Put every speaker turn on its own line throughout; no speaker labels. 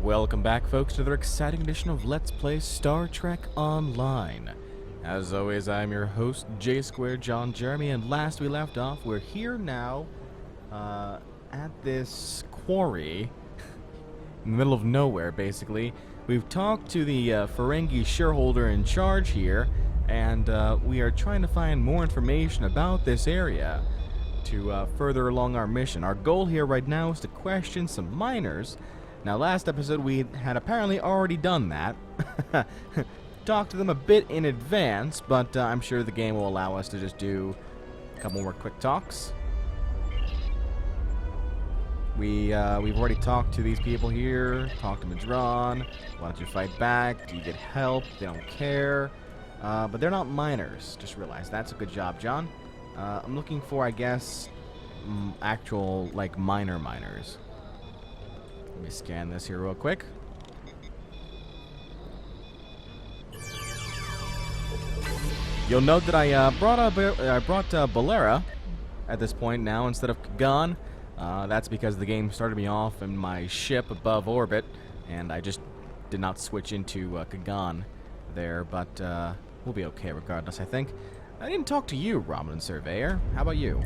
Welcome back, folks, to another exciting edition of Let's Play Star Trek Online. As always, I'm your host, J-Squared John Jeremy, and last we left off, we're here now at this quarry in the middle of nowhere, basically. We've talked to the Ferengi shareholder in charge here, and we are trying to find more information about this area to further along our mission. Our goal here right now is to question some miners. Now, last episode we had apparently already done that. Talked to them a bit in advance, but I'm sure the game will allow us to just do a couple more quick talks. We've already talked to these people here. Talked to Madron. Why don't you fight back? Do you get help? They don't care. But they're not miners. Just realize that's a good job, John. I'm looking for, I guess, actual, like, miners. Let me scan this here real quick. You'll note that I brought Bolera at this point now instead of Klingon. That's because the game started me off in my ship above orbit, and I just did not switch into Klingon there, but we'll be okay regardless, I think. I didn't talk to you, Romulan Surveyor. How about you?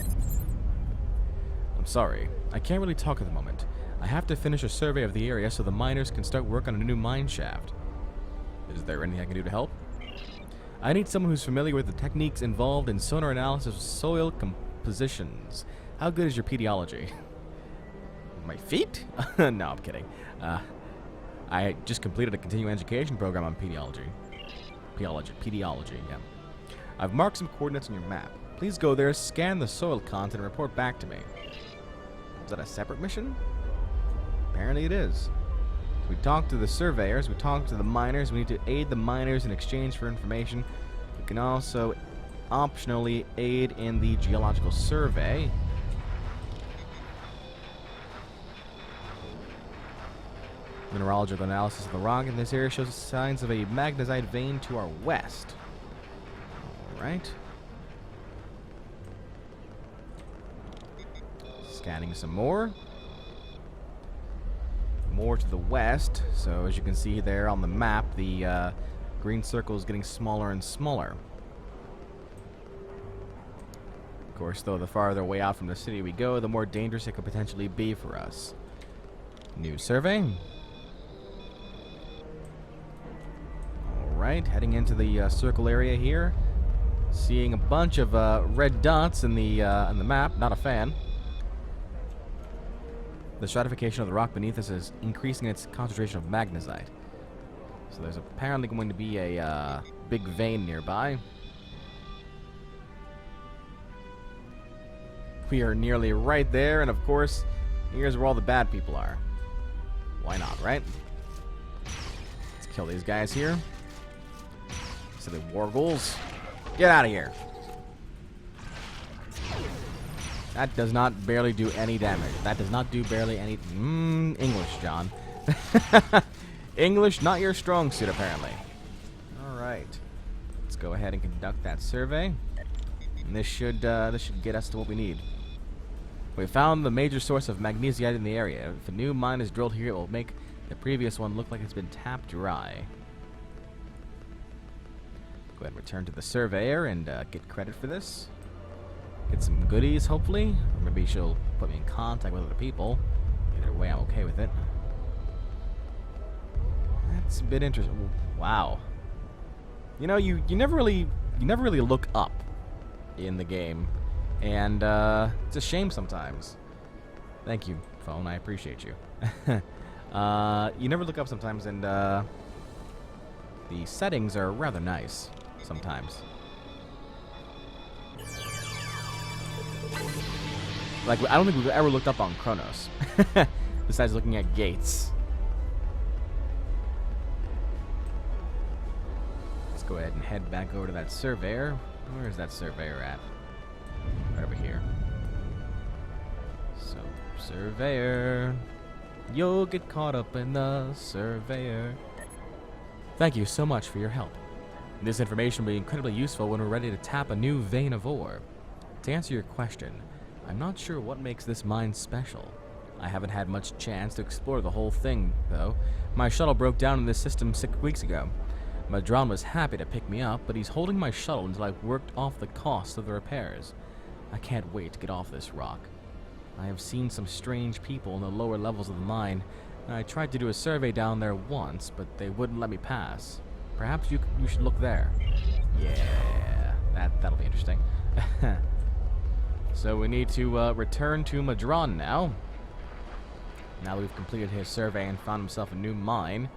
I'm sorry. I can't really talk at the moment. I have to finish a survey of the area so the miners can start work on a new mine shaft. Is there anything I can do to help? I need someone who's familiar with the techniques involved in sonar analysis of soil compositions. How good is your pediology? My feet? No, I'm kidding. I just completed a continuing education program on pediology. Pediology, yeah. I've marked some coordinates on your map. Please go there, scan the soil content, and report back to me. Is that a separate mission? Apparently it is. We talked to the surveyors, we talked to the miners, we need to aid the miners in exchange for information. We can also optionally aid in the geological survey. Mineralogical analysis of the rock in this area shows signs of a magnetite vein to our west. Alright. Scanning some more. More to the west, so as you can see there on the map, the green circle is getting smaller and smaller. Of course, though, the farther away out from the city we go, the more dangerous it could potentially be for us. New survey. Alright, heading into the circle area here. Seeing a bunch of red dots in the map. Not a fan. The stratification of the rock beneath us is increasing its concentration of magnesite. So there's apparently going to be a big vein nearby. We are nearly right there, and of course, here's where all the bad people are. Why not, right? Let's kill these guys here. Silly wargles. Get out of here. That does not barely do any damage. That does not do barely any... English, John. English, not your strong suit, apparently. Alright. Let's go ahead and conduct that survey. And this should get us to what we need. We found the major source of magnesite in the area. If a new mine is drilled here, it will make the previous one look like it's been tapped dry. Go ahead and return to the surveyor and get credit for this. Get some goodies, hopefully. Or maybe she'll put me in contact with other people. Either way, I'm okay with it. That's a bit interesting. Wow. You know, you never really look up in the game, and it's a shame sometimes. Thank you, phone. I appreciate you. You never look up sometimes, and the settings are rather nice sometimes. Like, I don't think we've ever looked up on Kronos, besides looking at gates. Let's go ahead and head back over to that surveyor. Where is that surveyor at? Right over here. So, surveyor. You'll get caught up in the surveyor. Thank you so much for your help. This information will be incredibly useful when we're ready to tap a new vein of ore. To answer your question, I'm not sure what makes this mine special. I haven't had much chance to explore the whole thing, though. My shuttle broke down in this system 6 weeks ago. Madron was happy to pick me up, but he's holding my shuttle until I've worked off the cost of the repairs. I can't wait to get off this rock. I have seen some strange people in the lower levels of the mine, and I tried to do a survey down there once, but they wouldn't let me pass. Perhaps you should look there. Yeah, that'll be interesting. So we need to return to Madron now. Now that we've completed his survey and found himself a new mine,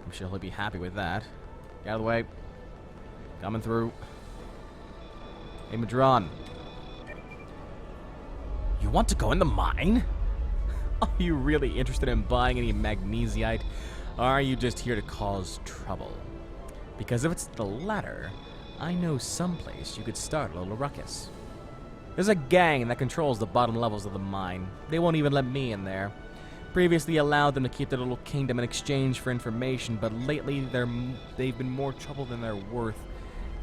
I'm sure he'll be happy with that. Get out of the way. Coming through. Hey, Madron. You want to go in the mine? Are you really interested in buying any magnesiite? Or are you just here to cause trouble? Because if it's the latter, I know someplace you could start a little ruckus. There's a gang that controls the bottom levels of the mine. They won't even let me in there. Previously allowed them to keep their little kingdom in exchange for information, but lately they've been more trouble than they're worth,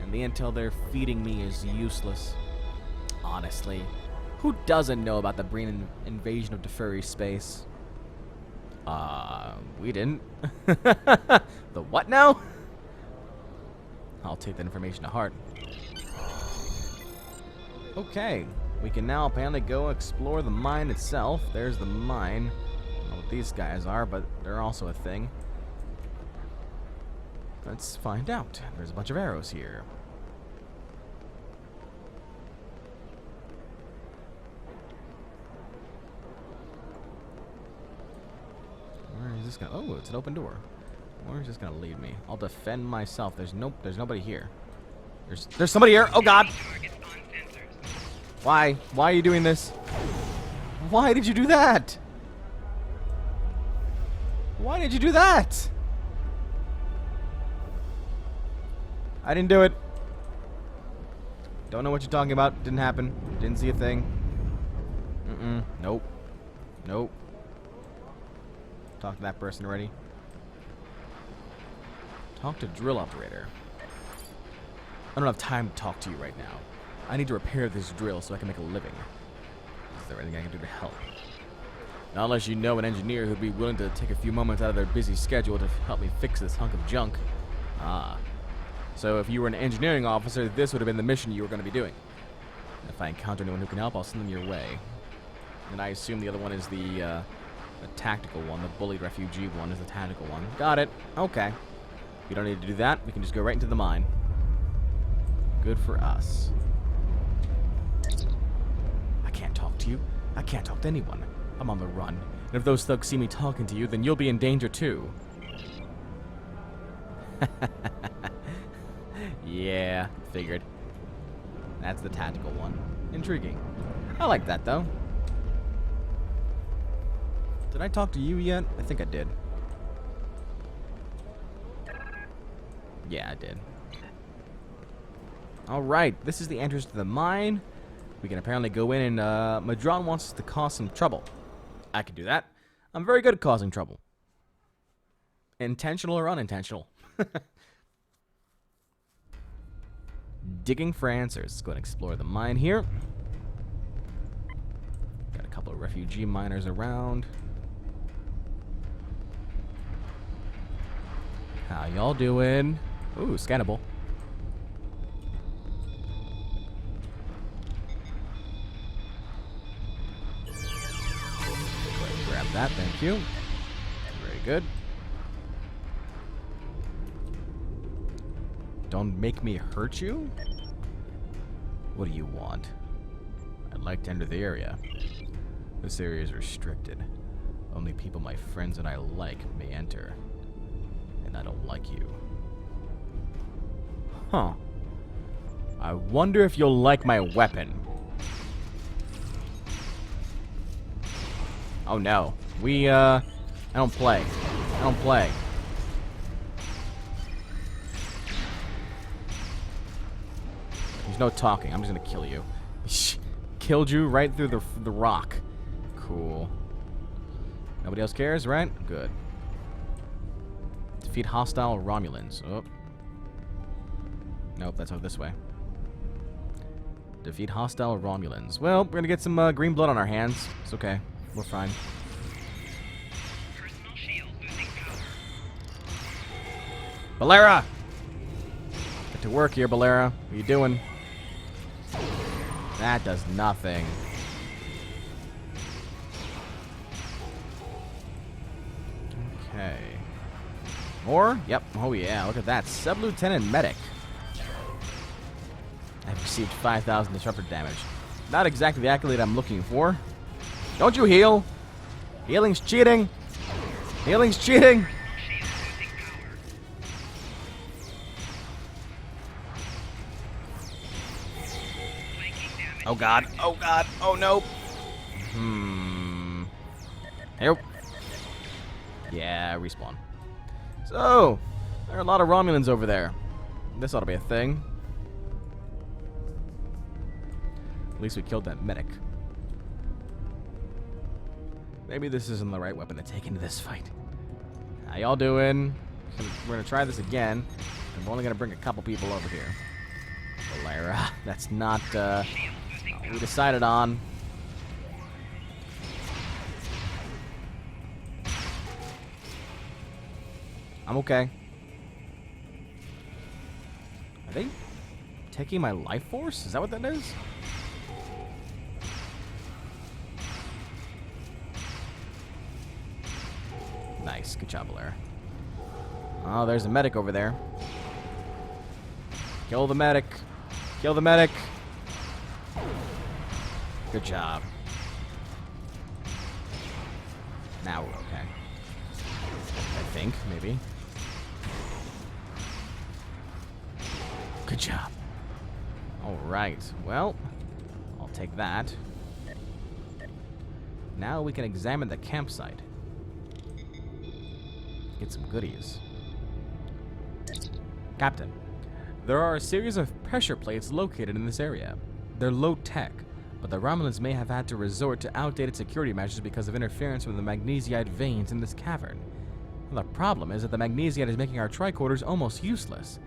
and the intel they're feeding me is useless. Honestly, who doesn't know about the Breen invasion of Defurry space? We didn't. The what now? I'll take that information to heart. Okay, we can now apparently go explore the mine itself. There's the mine. I don't know what these guys are, but they're also a thing. Let's find out. There's a bunch of arrows here. Where is this gonna... Oh, it's an open door. Where is this gonna lead me? I'll defend myself. There's nobody here. There's somebody here. Oh God! Why? Why are you doing this? Why did you do that? Why did you do that? I didn't do it. Don't know what you're talking about. Didn't happen. Didn't see a thing. Nope. Nope. Talk to that person already. Talk to drill operator. I don't have time to talk to you right now. I need to repair this drill so I can make a living. Is there anything I can do to help? Not unless you know an engineer who'd be willing to take a few moments out of their busy schedule to help me fix this hunk of junk. Ah. So if you were an engineering officer, this would have been the mission you were going to be doing. If I encounter anyone who can help, I'll send them your way. And I assume the other one is the tactical one. The bullied refugee one is the tactical one. Got it. Okay. We don't need to do that. We can just go right into the mine. Good for us. I can't talk to you. I can't talk to anyone. I'm on the run. And if those thugs see me talking to you, then you'll be in danger too. Yeah, figured. That's the tactical one. Intriguing. I like that, though. Did I talk to you yet? I think I did. Yeah, I did. Alright, this is the entrance to the mine. We can apparently go in and, Madron wants us to cause some trouble. I can do that. I'm very good at causing trouble. Intentional or unintentional. Digging for answers. Let's go and explore the mine here. Got a couple of refugee miners around. How y'all doing? Ooh, scannable. Grab that, thank you. Very good. Don't make me hurt you? What do you want? I'd like to enter the area. This area is restricted. Only people my friends and I like may enter. And I don't like you. Huh. I wonder if you'll like my weapon. Oh no. I don't play. I don't play. There's no talking. I'm just gonna kill you. Killed you right through the rock. Cool. Nobody else cares, right? Good. Defeat hostile Romulans. Oh. Nope, that's over this way. Defeat hostile Romulans. Well, we're gonna get some green blood on our hands. It's okay. We're fine. Bolera! Get to work here, Bolera. What are you doing? That does nothing. Okay. More? Yep. Oh, yeah. Look at that. Sub-Lieutenant Medic. I've received 5,000 disruptor damage. Not exactly the accolade I'm looking for. Don't you heal? Healing's cheating. Healing's cheating. Oh god. Oh god. Oh no. Here. Yeah, respawn. So, there are a lot of Romulans over there. This ought to be a thing. At least we killed that medic. Maybe this isn't the right weapon to take into this fight. How y'all doing? We're gonna try this again. And we're only gonna bring a couple people over here. Bolera, that's not what we decided on. I'm okay. Are they taking my life force? Is that what that is? Nice. Good job, Bolera. Oh, there's a medic over there. Kill the medic. Kill the medic. Good job. Now we're okay. I think, maybe. Good job. Alright, well, I'll take that. Now we can examine the campsite. Get some goodies. Captain, there are a series of pressure plates located in this area. They're low-tech, but the Romulans may have had to resort to outdated security measures because of interference from the magnesiite veins in this cavern. Well, the problem is that the magnesiite is making our tricorders almost useless.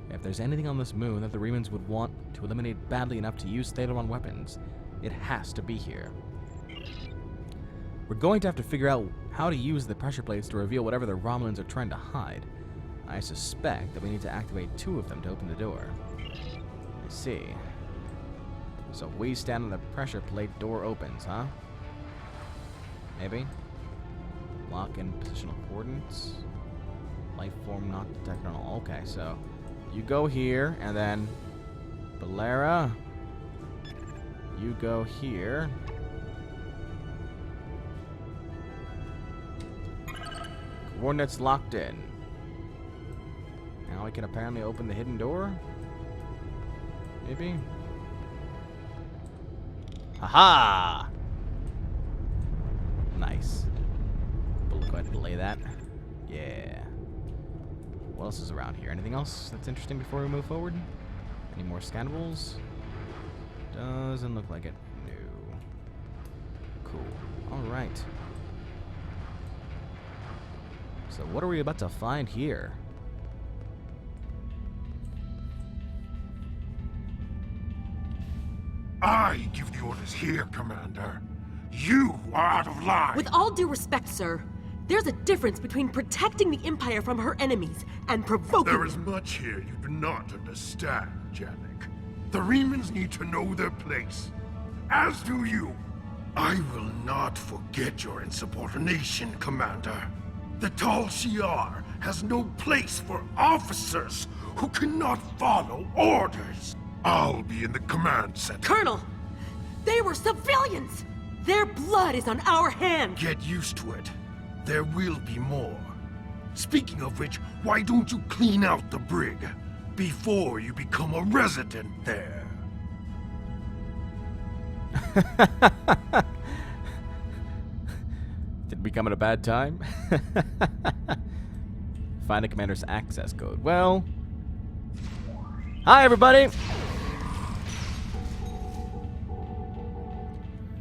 If there's anything on this moon that the Remans would want to eliminate badly enough to use state-of-the-art weapons, it has to be here. We're going to have to figure out how to use the pressure plates to reveal whatever the Romulans are trying to hide. I suspect that we need to activate 2 of them to open the door. I see. So we stand on the pressure plate, door opens, huh? Maybe? Lock in positional coordinates. Life form not detected on all. Okay, so you go here, and then Bolera, you go here. Coordinates locked in. Now we can apparently open the hidden door. Maybe? Haha! Nice. We'll go ahead and delay that. Yeah. What else is around here? Anything else that's interesting before we move forward? Any more scannables? Doesn't look like it. No. Cool. Alright. So what are we about to find here?
I give the orders here, Commander. You are out of line.
With all due respect, sir, there's a difference between protecting the Empire from her enemies and provoking
There is
them.
much here you do not understand, Janek. The Remans need to know their place. As do you. I will not forget your insubordination, Commander. The Tal Shiar has no place for officers who cannot follow orders. I'll be in the command center.
Colonel, they were civilians! Their blood is on our hands!
Get used to it. There will be more. Speaking of which, why don't you clean out the brig before you become a resident there?
Did we come at a bad time? Find a commander's access code. Well, hi everybody!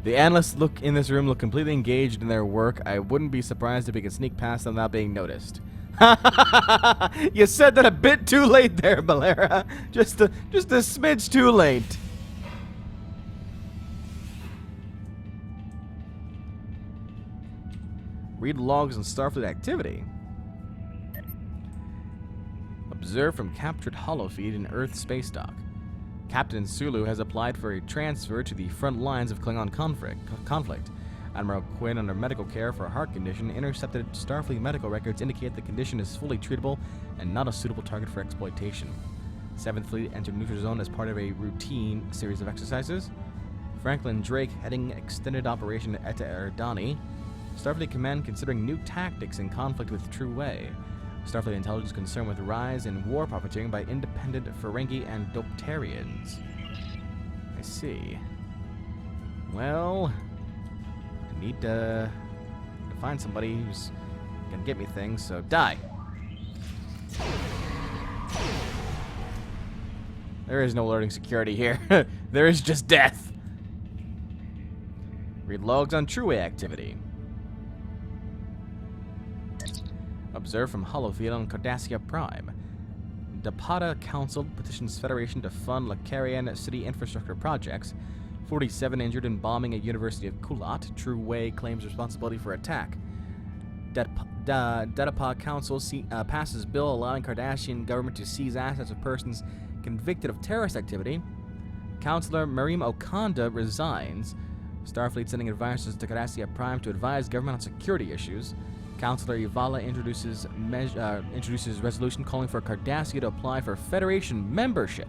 The analysts in this room look completely engaged in their work. I wouldn't be surprised if we could sneak past them without being noticed. You said that a bit too late there, Bolera. Just a smidge too late. Read logs on Starfleet activity. Observed from captured holofeed in Earth space dock. Captain Sulu has applied for a transfer to the front lines of Klingon conflict. Admiral Quinn, under medical care for a heart condition, intercepted Starfleet medical records indicate the condition is fully treatable and not a suitable target for exploitation. 7th Fleet entered neutral zone as part of a routine series of exercises. Franklin Drake heading extended operation Eta Erdani. Starfleet Command considering new tactics in conflict with True Way. Starfleet intelligence concerned with rise in war profiteering by independent Ferengi and Dopterians. I see. Well, I need to find somebody who's gonna get me things, so die. There is no alerting security here. There is just death. Read logs on True Way activity. Observed from holofeed on Cardassia Prime. Dapata Council petitions Federation to fund Lacarian city infrastructure projects. 47 injured in bombing at University of Kulat. True Way claims responsibility for attack. Dapata Council passes bill allowing Cardassian government to seize assets of persons convicted of terrorist activity. Councillor Marim Okanda resigns. Starfleet sending advisors to Cardassia Prime to advise government on security issues. Councillor Ivala introduces resolution calling for Cardassia to apply for Federation membership.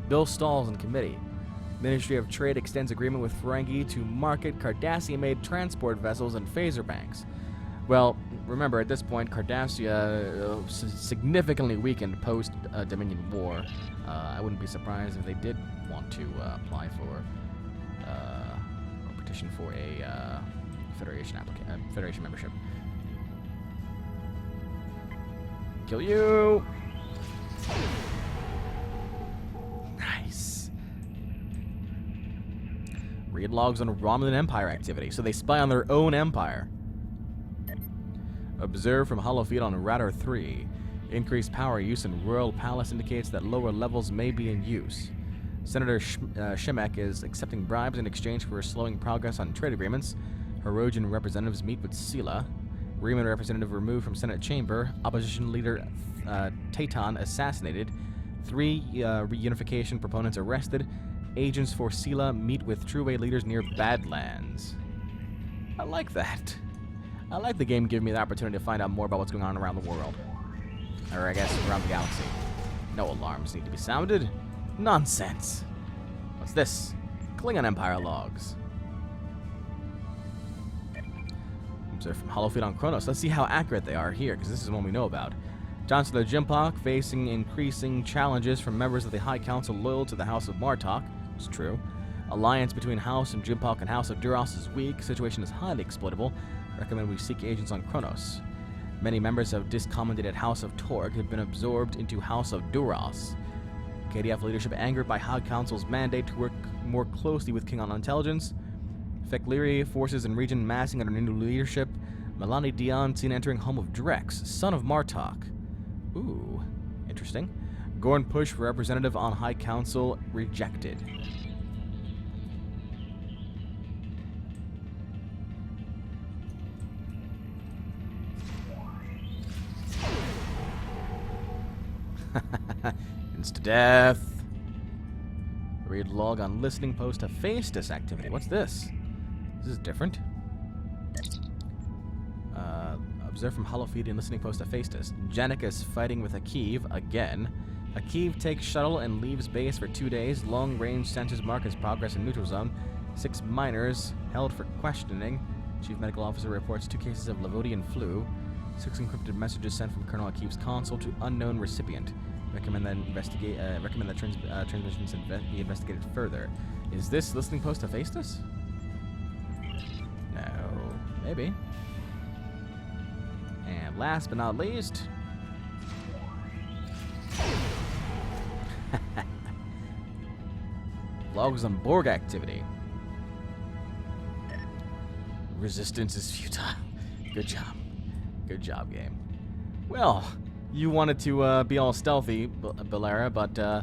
Bill stalls in committee. Ministry of Trade extends agreement with Ferengi to market Cardassia-made transport vessels and phaser banks. Well, remember, at this point, Cardassia significantly weakened post-Dominion War. I wouldn't be surprised if they did want to apply for or petition for a Federation membership. Kill you! Nice. Read logs on Romulan Empire activity. So they spy on their own empire. Observed from holofeed on Radar 3. Increased power use in Royal Palace indicates that lower levels may be in use. Senator Shemek is accepting bribes in exchange for slowing progress on trade agreements. Herodian representatives meet with Sela. Riemann representative removed from Senate chamber. Opposition leader Taitan assassinated. 3 reunification proponents arrested. Agents for Sela meet with True Way leaders near Badlands. I like that. I like the game giving me the opportunity to find out more about what's going on around the world. Or I guess around the galaxy. No alarms need to be sounded. Nonsense. What's this? Klingon Empire logs. Observed from holofeed on Kronos. Let's see how accurate they are here, because this is one we know about. Chancellor Jimpok facing increasing challenges from members of the High Council loyal to the House of Martok. It's true. Alliance between House of Jimpok and House of Duras is weak. Situation is highly exploitable. Recommend we seek agents on Kronos. Many members of discommendated House of Torg have been absorbed into House of Duras. KDF leadership angered by High Council's mandate to work more closely with Klingon intelligence. Fek'Liri forces in region massing under new leadership. Melani Dion seen entering home of Drex, son of Martok. Ooh, interesting. Gorn push for representative on High Council rejected. Insta-death. Read log on listening post to Hephaestus activity. What's this? This is different. Observe from holofeed and listening post to Hephaestus. Janik is fighting with Akiv again. Akiv takes shuttle and leaves base for 2 days. Long-range sensors mark his progress in neutral zone. 6 miners held for questioning. Chief Medical Officer reports 2 cases of Lavodian flu. 6 encrypted messages sent from Colonel Akiv's console to unknown recipient. Recommend that transmissions be investigated further. Is this listening post to Hephaestus? No. Maybe. And last but not least... logs on Borg activity. Resistance is futile. Good job. Good job, game. Well, you wanted to be all stealthy, Balera, but I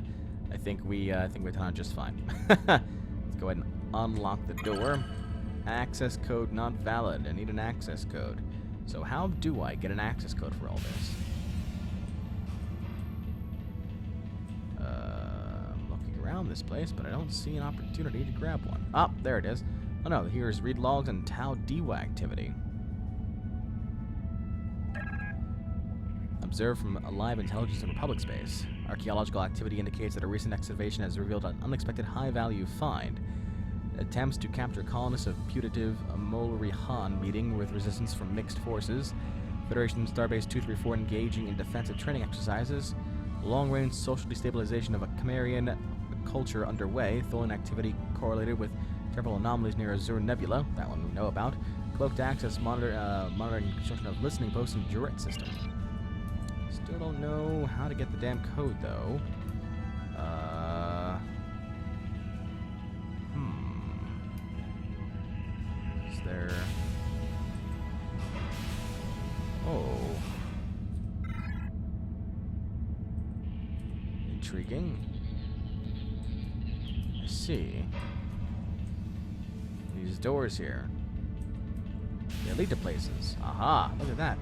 think we're done just fine. Let's go ahead and unlock the door. Access code not valid. I need an access code. So how do I get an access code for all this? around this place, but I don't see an opportunity to grab one. Ah, there it is. Oh no, here's read logs and Tau Diwa activity. Observed from a live intelligence in Republic space. Archaeological activity indicates that a recent excavation has revealed an unexpected high-value find. Attempts to capture colonists of putative Molrihan meeting with resistance from mixed forces. Federation Starbase 234 engaging in defensive training exercises. Long-range social destabilization of a Chimerian culture underway. Tholan activity correlated with several anomalies near Azure Nebula. That one we know about. Cloaked access monitoring construction of listening posts and Juret system. Still don't know how to get the damn code, though. Is there... Oh. Intriguing. I see. These doors here. They lead to places. Aha! Look at that.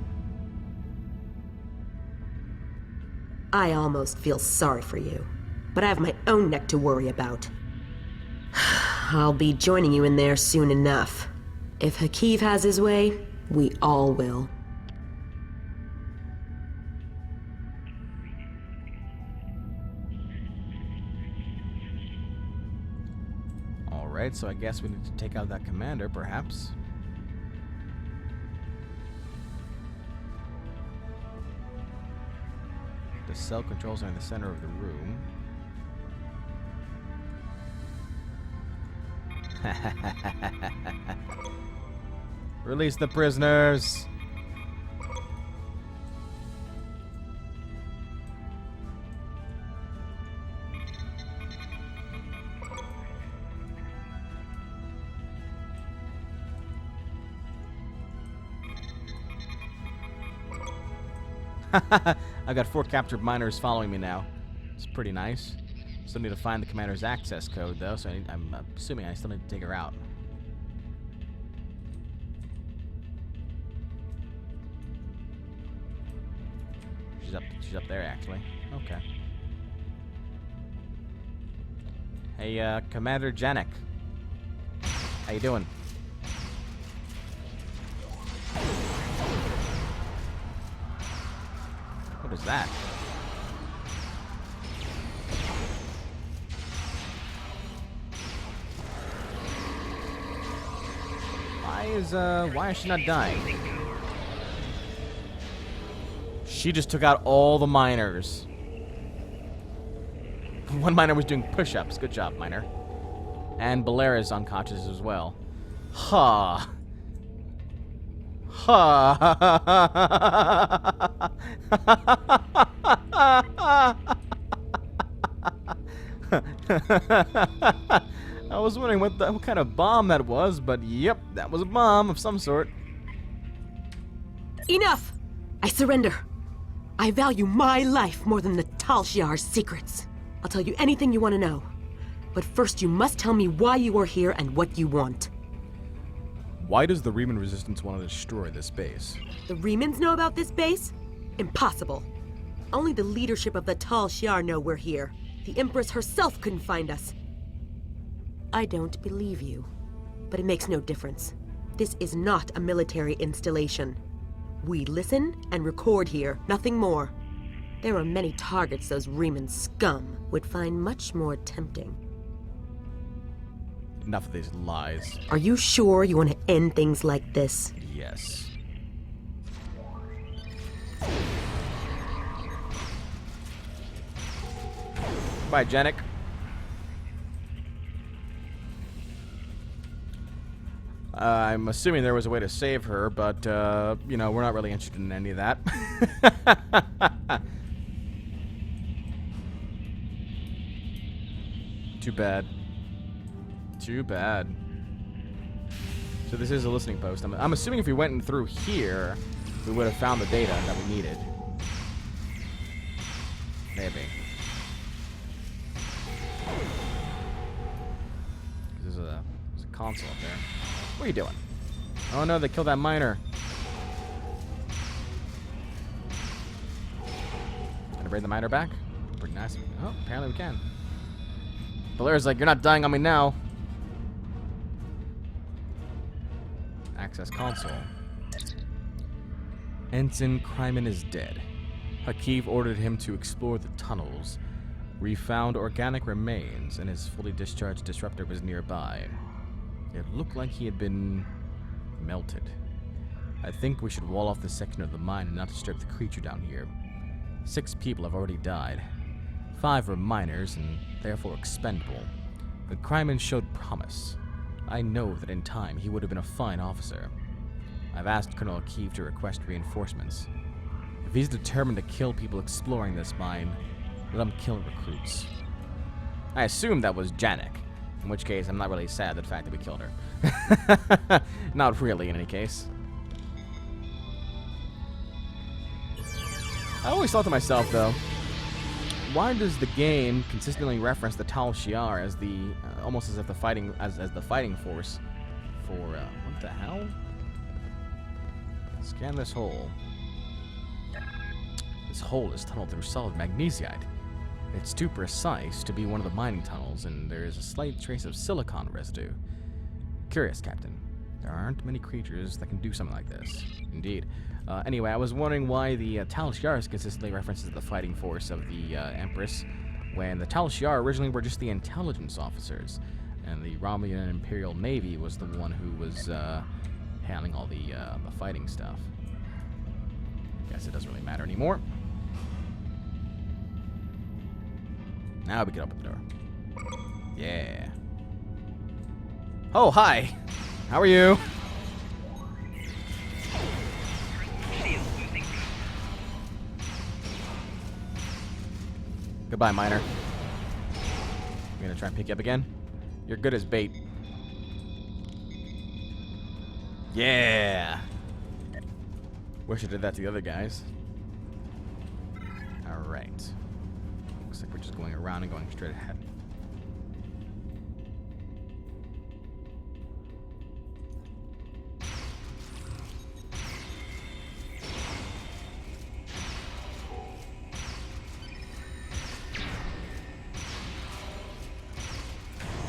I almost feel sorry for you, but I have my own neck to worry about. I'll be joining you in there soon enough. If Hakeev has his way, we all will.
Alright, so I guess we need to take out that commander, perhaps. The cell controls are in the center of the room. Release the prisoners! I've got 4 captured miners following me now. It's pretty nice. Still need to find the commander's access code, though, so I'm assuming I still need to take her out. She's up there, actually. Okay. Hey, Commander Janek. How you doing? What is that? Why is she not dying? She just took out all the miners. One miner was doing push-ups. Good job, miner. And Balera's unconscious as well. Ha. Ha. I was wondering what kind of bomb that was, but yep, that was a bomb of some sort.
Enough! I surrender. I value my life more than the Tal Shiar's secrets. I'll tell you anything you want to know. But first you must tell me why you are here and what you want.
Why does the Riemann Resistance want to destroy this base?
The Riemans know about this base? Impossible. Only the leadership of the Tal Shiar know we're here. The Empress herself couldn't find us. I don't believe you. But it makes no difference. This is not a military installation. We listen and record here, nothing more. There are many targets those Riemann scum would find much more tempting.
Enough of these lies.
Are you sure you want to end things like this?
Yes. Bye, Janek. I'm assuming there was a way to save her, but, you know, we're not really interested in any of that. Too bad. Too bad. So this is a listening post. I'm assuming if we went in through here, we would have found the data that we needed. Maybe. There's a console up there. What are you doing? Oh no, they killed that miner. Can I bring the miner back? Pretty nice. Oh, apparently we can. Valera's like, you're not dying on me now. Access console. Ensign Kryman is dead. Hakeev ordered him to explore the tunnels. We found organic remains, and his fully discharged disruptor was nearby. It looked like he had been melted. I think we should wall off this section of the mine and not disturb the creature down here. 6 people have already died. 5 were miners and therefore expendable. The Kryman showed promise. I know that in time he would have been a fine officer. I've asked Colonel Hakeev to request reinforcements. If he's determined to kill people exploring this mine, let him kill recruits. I assume that was Janek, in which case I'm not really sad at the fact that we killed her. Not really, in any case. I always thought to myself, though, why does the game consistently reference the Tal Shiar as the almost as if the fighting as the fighting force for what the hell? Scan this hole. This hole is tunneled through solid magnesiite. It's too precise to be one of the mining tunnels, and there is a slight trace of silicon residue. Curious, Captain. There aren't many creatures that can do something like this. Indeed. Anyway, I was wondering why the Tal Shiar consistently references the fighting force of the Empress, when the Tal Shiar originally were just the intelligence officers, and the Romulan Imperial Navy was the one who was handling all the fighting stuff. Guess it doesn't really matter anymore. Now we can open the door. Yeah. Oh, hi. How are you? Goodbye, miner. I'm gonna try and pick you up again. You're good as bait. Yeah. Wish I did that to the other guys. Alright. Looks like we're just going around and going straight ahead.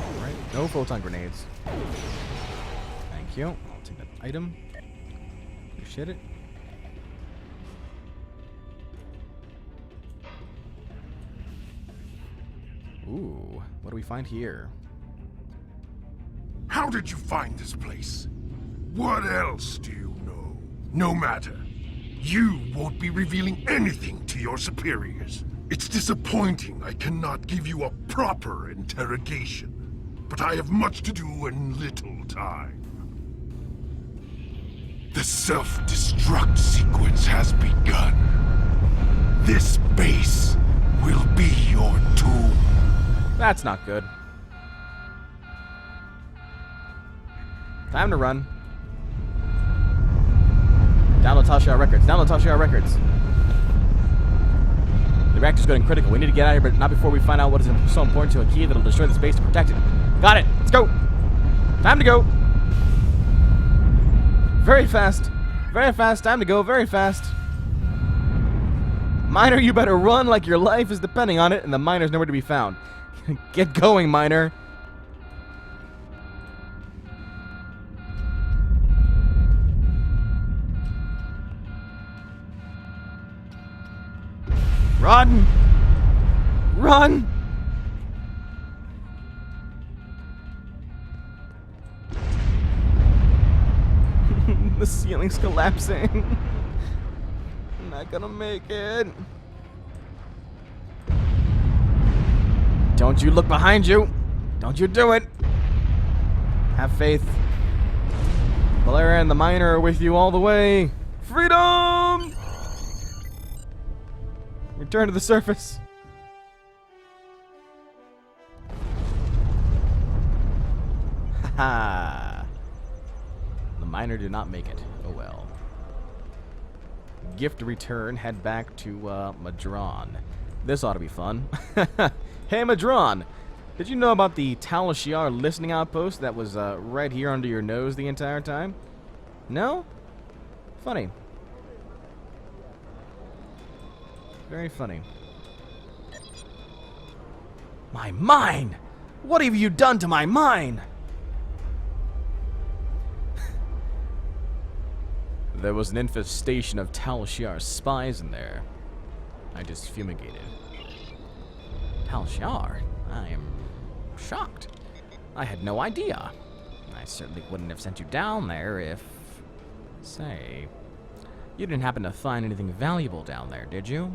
Alright, no photon grenades. Thank you. I'll take that item. Appreciate it. Ooh, what do we find here?
How did you find this place? What else do you know? No matter. You won't be revealing anything to your superiors. It's disappointing I cannot give you a proper interrogation, but I have much to do and little time. The self-destruct sequence has begun. This base will be your tomb.
That's not good. Time to run. Download Tal Shiar Records. Download Tal Shiar Records. The reactor's going critical. We need to get out of here, but not before we find out what is so important to a key that'll destroy the space to protect it. Got it. Let's go. Time to go. Very fast. Very fast. Time to go. Very fast. Miner, you better run like your life is depending on it, and the miner's nowhere to be found. Get going, miner. Run! Run! The ceiling's collapsing. I'm not gonna make it. Don't you look behind you. Don't you do it. Have faith. Valera and the miner are with you all the way. Freedom! Return to the surface. Haha. The miner did not make it. Oh well. Gift return. Head back to Madron. This ought to be fun. Hey, Madron. Did you know about the Tal Shiar listening outpost that was right here under your nose the entire time? No? Funny. Very funny. My mine! What have you done to my mine? There was an infestation of Tal Shiar spies in there. I just fumigated. Tal Shiar? I am shocked. I had no idea. I certainly wouldn't have sent you down there if... Say... You didn't happen to find anything valuable down there, did you?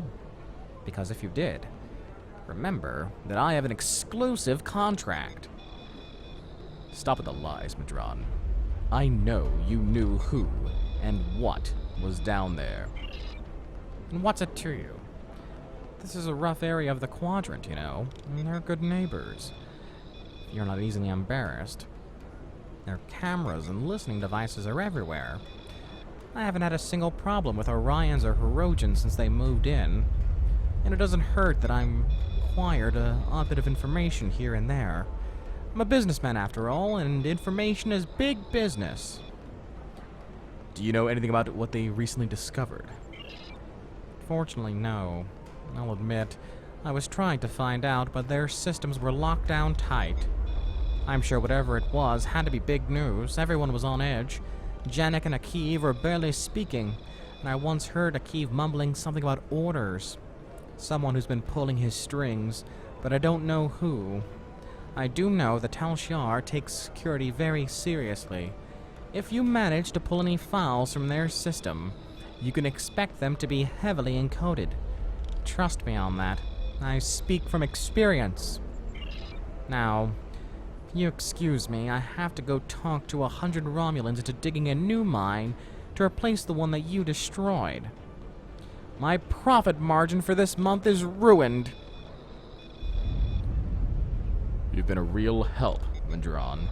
Because if you did, remember that I have an exclusive contract. Stop with the lies, Madron. I know you knew who and what was down there. And what's it to you? This is a rough area of the quadrant, you know. And they're good neighbors. You're not easily embarrassed. Their cameras and listening devices are everywhere. I haven't had a single problem with Orions or Herodians since they moved in. And it doesn't hurt that I'm acquired a odd bit of information here and there. I'm a businessman after all, and information is big business. Do you know anything about what they recently discovered? Fortunately, no. I'll admit, I was trying to find out, but their systems were locked down tight. I'm sure whatever it was had to be big news. Everyone was on edge. Janek and Akiv were barely speaking, and I once heard Akiv mumbling something about orders. Someone who's been pulling his strings, but I don't know who. I do know that Tal Shiar takes security very seriously. If you manage to pull any files from their system, you can expect them to be heavily encoded. Trust me on that. I speak from experience. Now, if you excuse me, I have to go talk to 100 Romulans into digging a new mine to replace the one that you destroyed. My profit margin for this month is ruined. You've been a real help, Madron.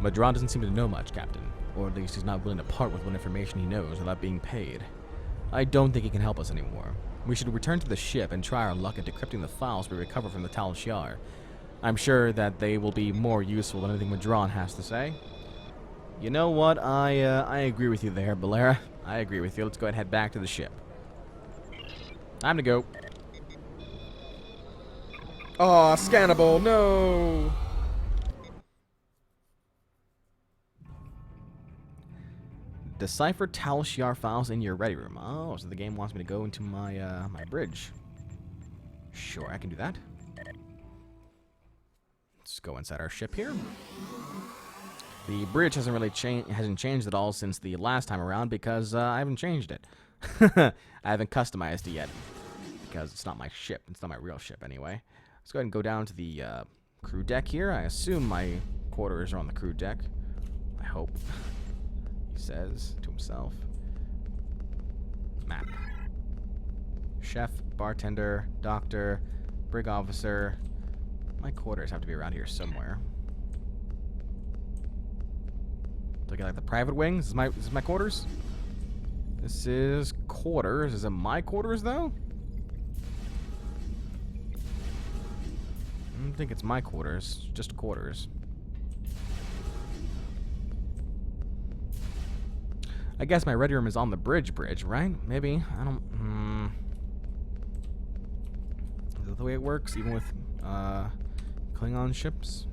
Madron doesn't seem to know much, Captain. Or at least he's not willing to part with what information he knows without being paid. I don't think he can help us anymore. We should return to the ship and try our luck at decrypting the files we recover from the Tal Shiar. I'm sure that they will be more useful than anything Madron has to say. You know what? I agree with you there, Bolera. I agree with you. Let's go ahead and head back to the ship. Time to go. Aw, scannable, no! Decipher Tal Shiar files in your ready room. Oh, so the game wants me to go into my my bridge. Sure, I can do that. Let's go inside our ship here. The bridge hasn't really changed at all since the last time around because I haven't changed it. I haven't customized it yet because it's not my ship. It's not my real ship anyway. Let's go ahead and go down to the crew deck here. I assume my quarters are on the crew deck. I hope. He says to himself. Map. Chef, bartender, doctor, brig officer. My quarters have to be around here somewhere. Look at like the private wings. This is my quarters. This is quarters. Is it my quarters though? I don't think it's my quarters. Just quarters. I guess my ready room is on the bridge, right? Maybe. I don't... Is that the way it works, even with Klingon ships?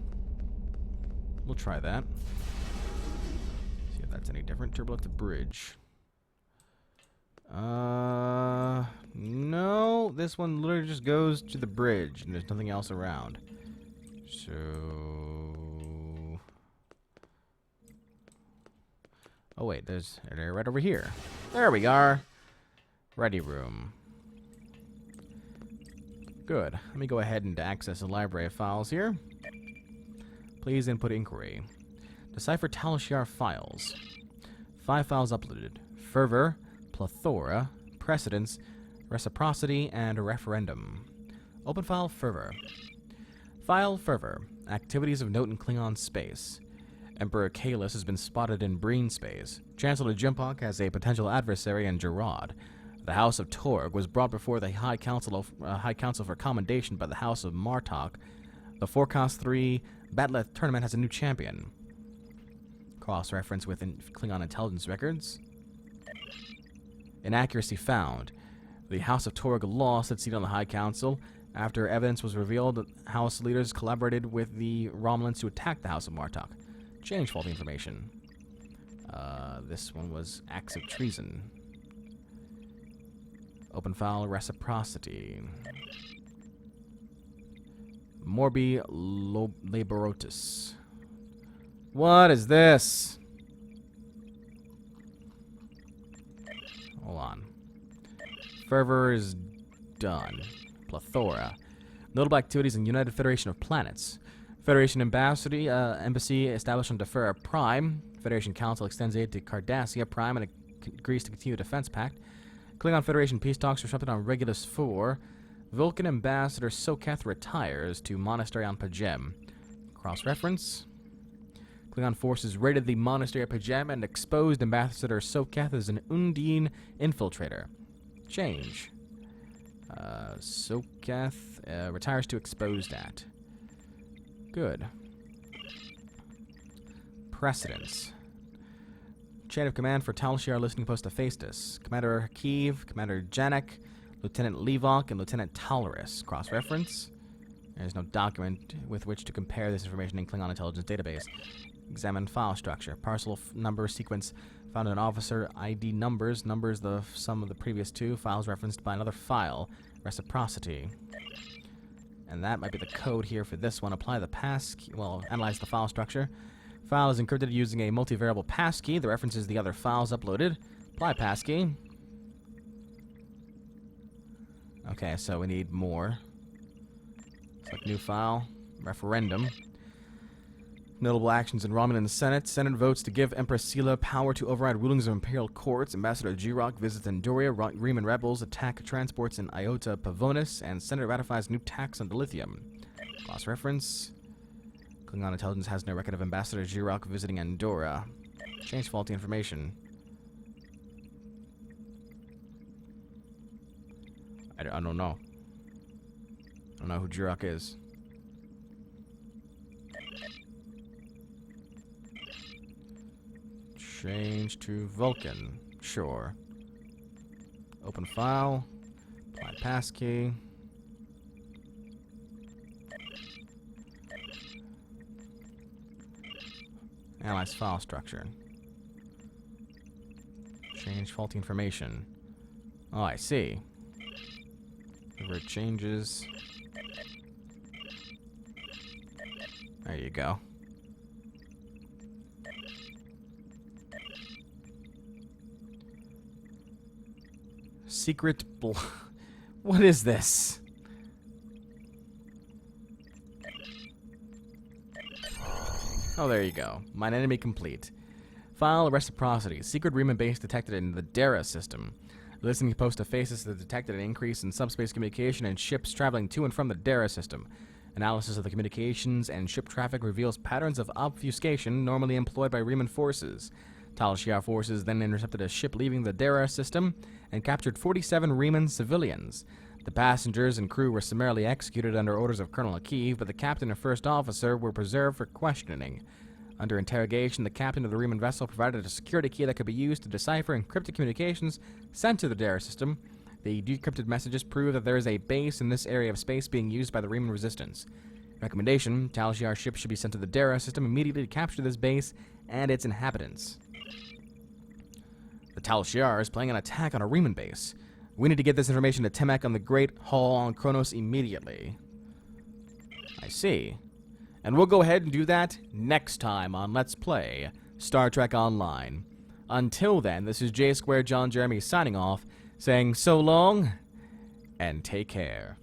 We'll try that. See if that's any different. Turbo at the bridge. No. This one literally just goes to the bridge, and there's nothing else around. So... Oh wait, they're right over here. There we are. Ready room. Good. Let me go ahead and access the library of files here. Please input inquiry. Decipher Tal Shiar files. 5 files uploaded. Fervor, plethora, precedence, reciprocity, and referendum. Open file Fervor. File Fervor. Activities of note in Klingon space. Emperor Kalis has been spotted in Breen space. Chancellor Jimpok has a potential adversary in Gerard. The House of Torg was brought before the High Council for commendation by the House of Martok. The Forecast 3 Batleth tournament has a new champion. Cross-reference with Klingon intelligence records. Inaccuracy found. The House of Torg lost its seat on the High Council, After evidence was revealed, House leaders collaborated with the Romulans to attack the House of Martok. Change faulty information. This one was acts of treason. Open file reciprocity. Morbi Laborotus. What is this? Hold on. Fervor is done. Plethora. Notable activities in United Federation of Planets. Federation Embassy established on Defera Prime. Federation Council extends aid to Cardassia Prime and agrees to continue a defense pact. Klingon Federation peace talks disrupted on Regulus 4. Vulcan Ambassador Soketh retires to Monastery on Pajem. Cross-reference. Klingon forces raided the Monastery at Pajem and exposed Ambassador Soketh as an Undine infiltrator. Change. Soketh retires to exposed at. Good. Precedence. Chain of command for Tal Shiar listening post Hephaestus. Commander Kiev, Commander Janek, Lieutenant Levok, and Lieutenant Talaris. Cross-reference. There's no document with which to compare this information in Klingon intelligence database. Examine file structure. Parcel number sequence found in officer ID numbers. Numbers the sum of the previous two. Files referenced by another file. Reciprocity. And that might be the code here for this one. Apply the passkey. Well, analyze the file structure. File is encrypted using a multivariable passkey that references the other files uploaded. Apply passkey. Okay, so we need more. Select new file. Referendum. Notable actions in Romulan Senate. Senate votes to give Empress Sela power to override rulings of imperial courts. Ambassador Jirok visits Andoria. Riemann rebels attack transports in Iota Pavonis. And Senate ratifies new tax on dilithium. Cross-reference. Klingon intelligence has no record of Ambassador Jirok visiting Andorra. Change faulty information. I don't know. I don't know who Jirok is. Change to Vulcan. Sure. Open file. Apply passkey. Analyze file structure. Change faulty information. Oh, I see. Where it changes. There you go. Secret What is this? Oh, there you go. Mine enemy complete. File reciprocity. Secret Riemann base detected in the Dara system. Listening post Hephaestus that detected an increase in subspace communication and ships traveling to and from the Dara system. Analysis of the communications and ship traffic reveals patterns of obfuscation normally employed by Riemann forces. Tal Shiar forces then intercepted a ship leaving the Dara system and captured 47 Riemann civilians. The passengers and crew were summarily executed under orders of Colonel Akiv, but the captain and first officer were preserved for questioning. Under interrogation, the captain of the Riemann vessel provided a security key that could be used to decipher encrypted communications sent to the Dara system. The decrypted messages prove that there is a base in this area of space being used by the Riemann resistance. Recommendation: Tal Shiar ships should be sent to the Dara system immediately to capture this base and its inhabitants. The Tal Shiar is planning an attack on a Riemann base. We need to get this information to Temek on the Great Hall on Kronos immediately. I see. And we'll go ahead and do that next time on Let's Play Star Trek Online. Until then, this is J Square John Jeremy signing off, saying so long, and take care.